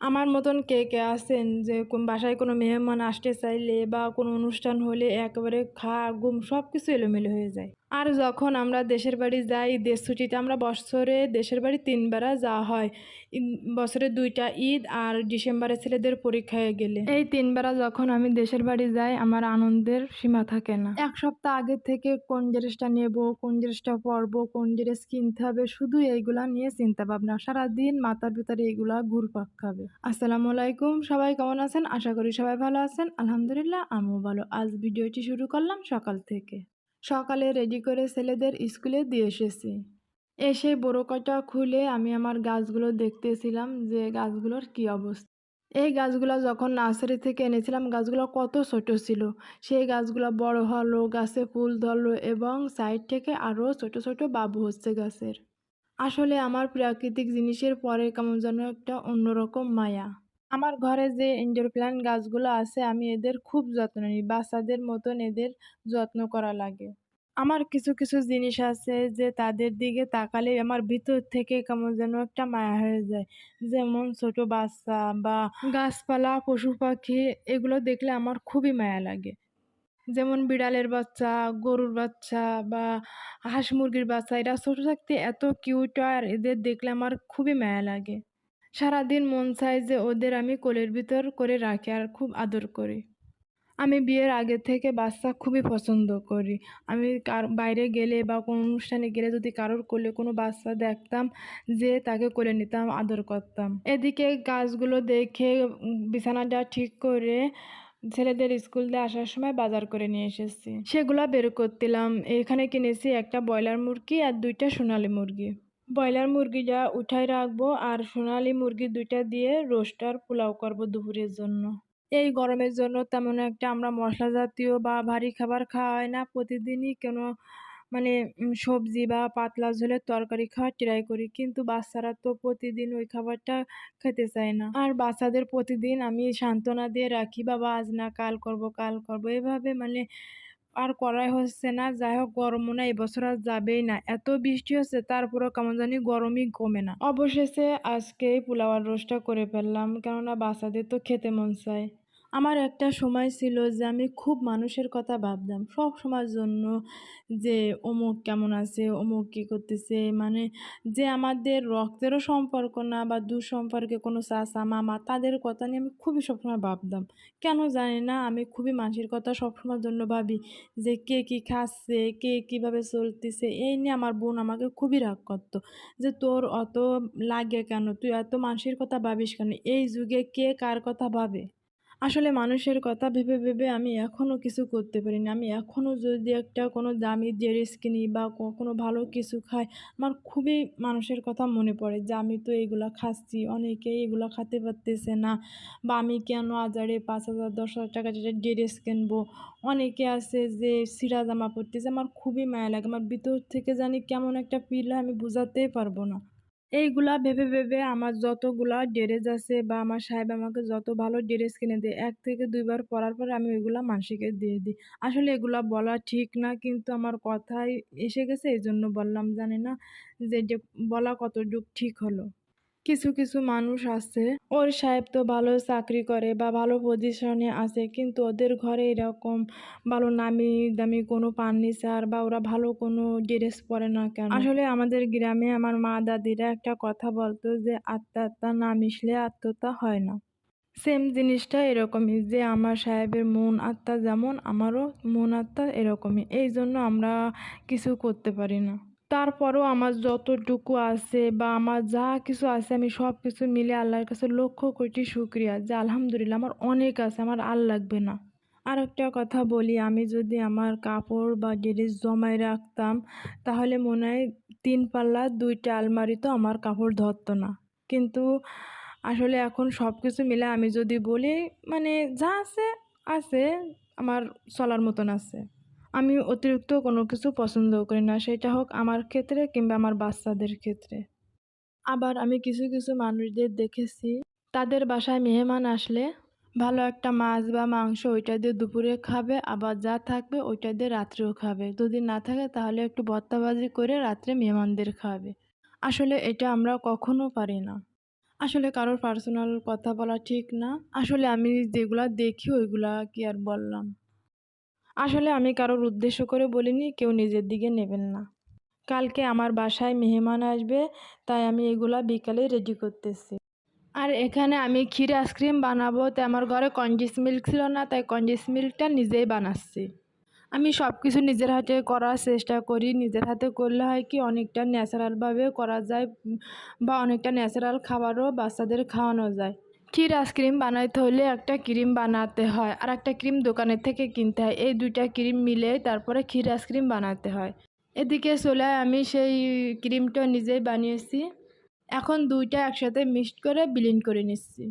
আমার মতন কে, কে আছেন যে বাসায় কোনো মেহমান আসতে চাইলে বা কোনো অনুষ্ঠান হলে একেবারে ঘুম সবকিছু এলোমেলো হয়ে যায়। আর যখন আমরা দেশের বাড়ি যাই ঈদের ছুটিতে আমরা বছরে দেশের বাড়ি ৩ বেলা যাওয়া হয়। ইন বছরে ২ টা ঈদ আর ডিসেম্বরে ছেলেদের পরীক্ষা হয়ে গেলে। এই ৩ বেলা যখন আমি দেশের বাড়ি যাই আমার আনন্দের সীমা থাকে না। ১ সপ্তাহ আগে থেকে কোন ড্রেসটা নেব, কোন ড্রেসটা পরবো, কোন ড্রেস কিনতে হবে শুধু এইগুলা নিয়ে চিন্তা ভাবনা। সারাদিন মাথার ভিতরে এগুলা ঘুরপাক খাবে। আসসালামু আলাইকুম, সবাই কেমন আছেন? আশা করি সবাই ভালো আছেন। আলহামদুলিল্লাহ আমিও ভালো। আজ ভিডিওটি শুরু করলাম সকাল থেকে। সকালে রেডি করে ছেলেদের স্কুলে দিয়ে এসেছি। এসে বোরকাটা খুলে আমি আমার গাছগুলো দেখতেছিলাম যে গাছগুলোর কি অবস্থা। এই গাছগুলা যখন নার্সারি থেকে এনেছিলাম গাছগুলো কত ছোট ছিল। সেই গাছগুলো বড় হলো, গাছে ফুল ধরলো এবং সাইড থেকে আরও ছোট ছোট বাবু হচ্ছে গাছের। আসলে আমার প্রাকৃতিক জিনিসের পরে কেমন যেন একটা অন্যরকম মায়া। আমার ঘরে যে ইনডোর প্ল্যান্ট গাছগুলো আছে আমি এদের খুব যত্ন নিই। বাচ্চাদের মতন এদের যত্ন করা লাগে। আমার কিছু, কিছু জিনিস আছে যে তাদের দিকে তাকালে আমার ভিতর থেকে কেমন যেন একটা মায়া হয়ে যায়। যেমন ছোট বাচ্চা বা গাছপালা, পশু-পাখি এগুলো দেখলে আমার খুবই মায়া লাগে। যেমন বিড়ালের বাচ্চা, গরুর বাচ্চা বা হাঁস মুরগির বাচ্চা এরা ছোট থাকতে এত কিউট আর এদের দেখলে আমার খুবই মায়া লাগে। সারাদিন মন চায় যে ওদের আমি কোলের ভিতর করে রাখি আর খুব আদর করি। আমি বিয়ের আগে থেকে বাচ্চা খুবই পছন্দ করি। আমি বাইরে গেলে বা কোনো অনুষ্ঠানে গেলে যদি কারোর কোলে কোনো বাচ্চা দেখতাম যে তাকে কোলে নিতাম, আদর করতাম। এদিকে গাছগুলো দেখে বিছানাটা ঠিক করে ছেলেদের স্কুল দিয়ে আসার সময় বাজার করে নিয়ে এসেছি। সেগুলা বের করছিলাম। এখানে কিনেছি একটা ব্রয়লার মুরগি আর ২ টা সোনালী মুরগি। ব্রয়লার মুরগিটা উঠায় রাখবো আর সোনালী মুরগি ২ টা দিয়ে রোস্ট আর পোলাও করবো দুপুরের জন্য। এই গরমের জন্য তেমন একটা আমরা মশলা জাতীয় বা ভারী খাবার খাওয়া হয় না। প্রতিদিনই কোনো মানে সবজি বা পাতলা ঝোলের তরকারি খাওয়ার ট্রাই করি। কিন্তু বাচ্চারা তো প্রতিদিন ওই খাবারটা খেতে চায় না। আর বাচ্চাদের প্রতিদিন আমি সান্ত্বনা দিয়ে রাখি, "বাবা আজ না কাল করবো, কাল করবো।" এভাবে আর করাই হচ্ছে না। যাই হোক গরমও না এবছর আর যাবেই না। এত বৃষ্টি হচ্ছে তারপরেও কেমন জানি গরমই কমে না। অবশেষে আজকে পোলাও আর রোস্টটা করে ফেললাম। কেননা বাচ্চাদের তো খেতে মন চায়। আমার একটা সময় ছিল যে আমি খুব মানুষের কথা ভাবতাম। সবসময়ের জন্য যে অমুক কেমন আছে, অমুক কী করতেছে। মানে যে আমাদের রক্তেরও সম্পর্ক না বা দূর সম্পর্কে কোনো চাচা, মামা তাদের কথা নিয়ে আমি খুবই সবসময় ভাবতাম। কেন জানি না আমি খুবই মানুষের কথা সবসময়ের জন্য ভাবি যে কে কী খাচ্ছে, কে কীভাবে চলতেছে। এই নিয়ে আমার বোন আমাকে খুবই রাগ করত। যে তোর অত লাগে কেন? তুই এত মানুষের কথা ভাবিস কেন? এই যুগে কে কার কথা ভাবে? আসলে মানুষের কথা ভেবে, ভেবে আমি এখনো কিছু করতে পারি না। আমি এখনো যদি একটা কোনো দামি ড্রেস কিনি বা কোনো ভালো কিছু খাই, আমার খুবই মানুষের কথা মনে পড়ে যে আমি তো এগুলা খাচ্ছি, অনেকেই এগুলা খেতে পারতেছে না বা আমি কেন আজারে ৫,০০০ ৳১০,০০০ দিয়ে ড্রেস কিনবো। অনেকে আছে যে ছিঁড়া জামা পরতেছে, আমার খুবই মায়া লাগে। আমার ভিতর থেকে জানি কেমন একটা ফিল হয় আমি বুঝাতেই পারবো না। এইগুলা ভেবে, ভেবে আমার যতগুলা ড্রেস আছে বা আমার সাহেব আমাকে যত ভালো ড্রেস কিনে দেয় ১ থেকে ২ বার পরার পরে আমি ওইগুলা মানসিকে দিয়ে দিই। আসলে এগুলা বলা ঠিক না কিন্তু আমার কথায় এসে গেছে এজন্য বললাম। জানি না যে বলা কতটুক ঠিক হলো। কিছু, কিছু মানুষ আছে ওর সাহেব তো ভালো চাকরি করে বা ভালো পজিশনে আছে কিন্তু ওদের ঘরে এরকম ভালো নামি দামি কোনো ফার্নিচার বা ওরা ভালো কোনো ড্রেস পরে না কেন? আসলে আমাদের গ্রামে আমার মা দাদিরা একটা কথা বলতো যে আত্মা না মিশলে আত্মীয়তা হয় না। সেম জিনিসটা এরকমই যে আমার সাহেবের মন আত্মা যেমন আমারও মন আত্মা এরকমই। এইজন্য আমরা কিছু করতে পারি না। তারপরেও আমার যতটুকু আছে বা আমার যা কিছু আছে আমি সবকিছু মিলে আল্লাহর কাছে লক্ষ কোটি শুকরিয়া যে আলহামদুলিল্লাহ আমার অনেক আছে, আমার আর লাগবে না। আরেকটা কথা বলি, আমি যদি আমার কাপড় বা ড্রেস জমায় রাখতাম তাহলে মনে হয় ৩ পাল্লা ২ টা আলমারিতেও আমার কাপড় ধরতো না। কিন্তু আসলে এখন সবকিছু মিলে আমি যদি বলি মানে যা আছে, আছে আমার চলার মতন আছে। আমি অতিরিক্ত কোনো কিছু পছন্দও করি না। সেটা হোক আমার ক্ষেত্রে কিংবা আমার বাচ্চাদের ক্ষেত্রে। আবার আমি কিছু, কিছু মানুষদের দেখেছি তাদের বাসায় মেহমান আসলে ভালো একটা মাছ বা মাংস ওইটা দিয়ে দুপুরে খাবে, আবার যা থাকবে ওইটা দিয়ে রাত্রেও খাবে। যদি না থাকে তাহলে একটু ভর্তা ভাজি করে রাত্রে মেহমানদের খাওয়াবে। আসলে এটা আমরা কখনো পারি না। আসলে কারোর পার্সোনাল কথা বলা ঠিক না। আসলে আমি যেগুলা দেখি ওইগুলা কি আর বললাম। আসলে আমি কারোর উদ্দেশ্য করে বলিনি, কেউ নিজের দিকে নেবেন না। কালকে আমার বাসায় মেহমান আসবে, তাই আমি এগুলা বিকালে রেডি করতেছি। আর এখানে আমি ক্ষীর আইসক্রিম বানাবো, তাই আমার ঘরে কনডেন্স মিল্ক ছিল না, তাই কনডেন্স মিল্কটা নিজেই বানাচ্ছি। আমি সব কিছু নিজের হাতে করার চেষ্টা করি। নিজের হাতে করলে হয় কি অনেকটা ন্যাচারালভাবে করা যায়, বা অনেকটা ন্যাচারাল খাবারও বাচ্চাদের খাওয়ানো যায়। ক্ষীর আইসক্রিম বানাইতে হলে একটা ক্রিম বানাতে হয় আর একটা ক্রিম দোকানের থেকে কিনতে হয়। এই দুইটা ক্রিম মিলে তারপরে ক্ষীর আইসক্রিম বানাতে হয়। এদিকে চলে আমি সেই ক্রিমটা নিজেই বানিয়েছি। এখন দুইটা একসাথে মিক্সড করে ব্লেন্ড করে নিচ্ছি।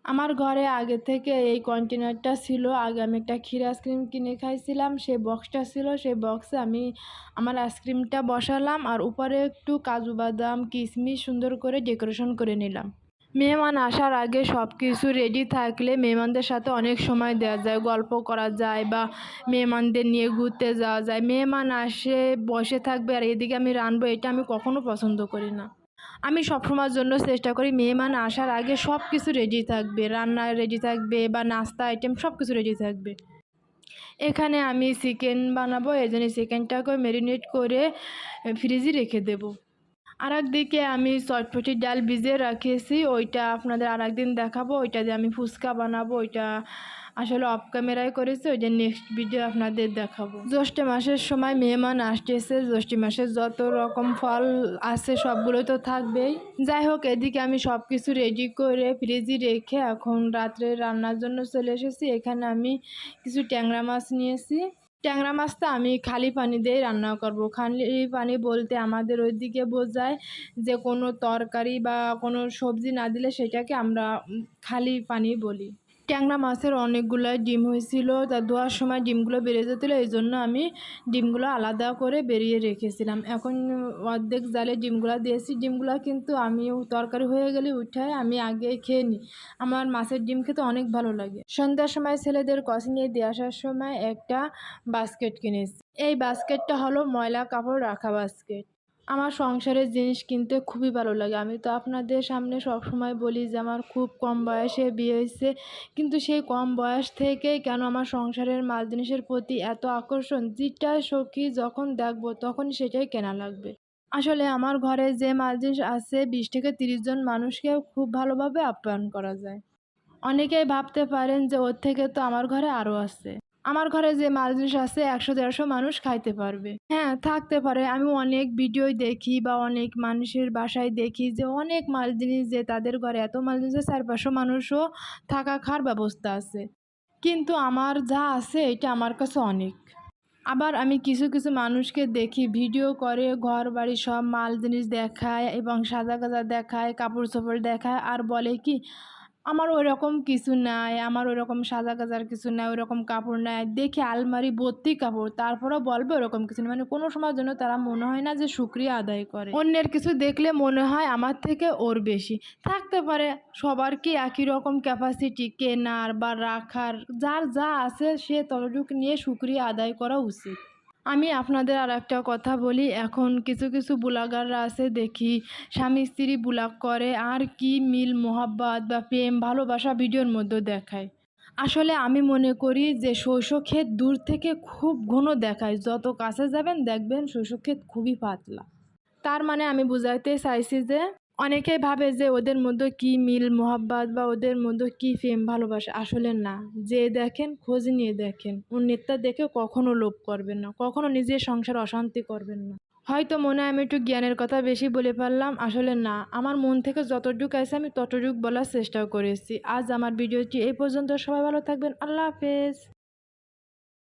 আমার ঘরে আগে থেকে এই কন্টেনারটা ছিল। আগে আমি একটা ক্ষীর আইসক্রিম কিনে খাইছিলাম, সেই বক্সটা ছিল। সেই বক্সে আমি আমার আইসক্রিমটা বসালাম আর উপরে একটু কাজু বাদাম কিশমিশ সুন্দর করে ডেকোরেশন করে নিলাম। মেহমান আসার আগে সব কিছু রেডি থাকলে মেহমানদের সাথে অনেক সময় দেওয়া যায়, গল্প করা যায় বা মেহমানদের নিয়ে ঘুরতে যাওয়া যায়। মেহমান আসে বসে থাকবে আর এদিকে আমি রাঁধবো, এটা আমি কখনো পছন্দ করি না। আমি সবসময়ের জন্য চেষ্টা করি মেহমান আসার আগে সব কিছু রেডি থাকবে, রান্না রেডি থাকবে বা নাস্তা আইটেম সব কিছু রেডি থাকবে। এখানে আমি চিকেন বানাবো, এই জন্য চিকেনটাকে ম্যারিনেট করে ফ্রিজে রেখে দেবো। আর একদিকে আমি চটপটির ডাল ভিজিয়ে রাখিয়েছি, ওইটা আপনাদের আর একদিন দেখাবো। ওইটা দিয়ে আমি ফুচকা বানাবো, ওইটা আসলে অফ ক্যামেরায় করেছি, ওইটা নেক্সট ভিডিও আপনাদের দেখাবো। জ্যৈষ্ঠ মাসের সময় মেহমান আসতেছে, জ্যৈষ্ঠ মাসের যত রকম ফল আছে সবগুলো তো থাকবেই। যাই হোক, এদিকে আমি সব কিছু রেডি করে ফ্রিজে রেখে এখন রাত্রে রান্নার জন্য চলে এসেছি। এখানে আমি কিছু ট্যাংরা মাছ নিয়েছি। ট্যাংরা মাছটা আমি খালি পানি দিয়েই রান্না করব। খালি পানি বলতে আমাদের ওইদিকে বোঝায় যে কোনো তরকারি বা কোনো সবজি না দিলে সেটাকে আমরা খালি পানি বলি। ট্যাংরা মাছের অনেকগুলাই ডিম হয়েছিল, তা ধোয়ার সময় ডিমগুলো বেরিয়ে যেছিল, এই জন্য আমি ডিমগুলো আলাদা করে বেরিয়ে রেখেছিলাম। এখন অর্ধেক জালে ডিমগুলো দিয়েছি। ডিমগুলো কিন্তু আমিও তরকারি হয়ে গেলে উঠায় আমি আগে খেয়ে নিই। আমার মাছের ডিম খেতে অনেক ভালো লাগে। সন্ধ্যার সময় ছেলেদের কোচিংয়ে দিয়ে আসার সময় একটা বাস্কেট কিনেছি। এই বাস্কেটটা হলো ময়লা কাপড় রাখা বাস্কেট। আমার সংসারের জিনিস কিনতে খুবই ভালো লাগে। আমি তো আপনাদের সামনে সবসময় বলি যে আমার খুব কম বয়সে বিয়ে হয়েছে, কিন্তু সেই কম বয়স থেকেই কেন আমার সংসারের মাল জিনিসের প্রতি এত আকর্ষণ, যেটা সখী যখন দেখবো তখন সেটাই কেনা লাগবে। আসলে আমার ঘরে যে মাল জিনিস আছে 20 থেকে 30 জন মানুষকে খুব ভালোভাবে আপ্যায়ন করা যায়। অনেকেই ভাবতে পারেন যে ওর থেকে তো আমার ঘরে আরও আছে। আমার ঘরে যে মাল জিনিস আছে 100-150 মানুষ খাইতে পারবে। হ্যাঁ, থাকতে পারে। আমি অনেক ভিডিওই দেখি বা অনেক মানুষের বাসায় দেখি যে অনেক মাল জিনিস, যে তাদের ঘরে এত মাল জিনিস 400-500 মানুষও থাকা খাওয়ার ব্যবস্থা আছে। কিন্তু আমার যা আছে এটা আমার কাছে অনেক। আবার আমি কিছু কিছু মানুষকে দেখি ভিডিও করে ঘর বাড়ি সব মাল জিনিস দেখায় এবং সাজা গাজা দেখায়, কাপড় চোপড় দেখায় আর বলে কি আমার ওইরকম কিছু নাই, আমার ওইরকম সাজা গাজার কিছু নাই, ওইরকম কাপড় নাই। দেখি আলমারি ভর্তি কাপড়, তারপরেও বলবে ওরকম কিছু নেই। মানে কোনো সময়ের জন্য তারা মনে হয় না যে শুকরিয়া আদায় করে। অন্যের কিছু দেখলে মনে হয় আমার থেকে ওর বেশি। থাকতে পারে, সবার কি একই রকম ক্যাপাসিটি কেনার বা রাখার? যার যা আছে সে ততটুকু নিয়ে শুকরিয়া আদায় করা উচিত। আমি আপনাদের আর একটা কথা বলি, এখন কিছু কিছু ব্লগাররা আছে দেখি স্বামী স্ত্রী ব্লগ করে আর কি মিল মোহাব্বত বা প্রেম ভালোবাসা ভিডিওর মধ্যে দেখায়। আসলে আমি মনে করি যে শস্যক্ষেত দূর থেকে খুব ঘন দেখায়, যত কাছে যাবেন দেখবেন শস্যক্ষেত খুবই পাতলা। তার মানে আমি বুঝাইতে চাইছি যে অনেকেই ভাবে যে ওদের মধ্যে কি মিল মোহাব্বত বা ওদের মধ্যে কি প্রেম ভালোবাসা, আসলে না। যে দেখেন খোঁজ নিয়ে দেখেন, অন্যেরটা দেখে কখনো লোভ করবেন না, কখনো নিজের সংসার অশান্তি করবেন না। হয়তো মনে হয় আমি একটু জ্ঞানের কথা বেশি বলে ফেললাম, আসলে না, আমার মন থেকে যতটুকু আছে আমি ততটুকু বলার চেষ্টা করেছি। আজ আমার ভিডিওটি এই পর্যন্ত। সবাই ভালো থাকবেন। আল্লাহ হাফেজ।